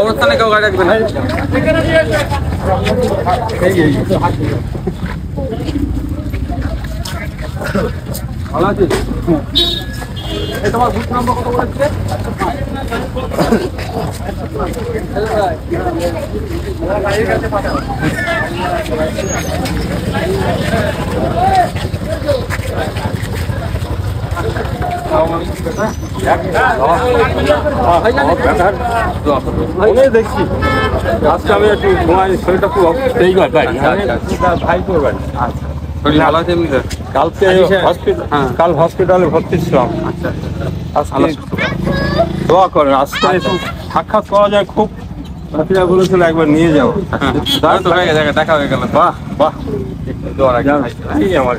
অবস্থানে কেউ গাড়ি রাখবে না। ভালো আছিস? তোমার বুথ নাম্বার কত বলেছে? দেখছি আজকে আমি একটু ঘুমাই, শরীরটা খুব এই ভাই করবেন। শরীর ভালো আছে এমনি? কালকে কাল হসপিটালে ভর্তি ছিলাম। আজকে দোয়া করেন, আজকে সাক্ষাৎ করা যায় খুব। বাকিরা বলেছিল একবার নিয়ে যাও। দেখা হয়ে গেল। বাহ বাহ, দোয়া রাখি আমার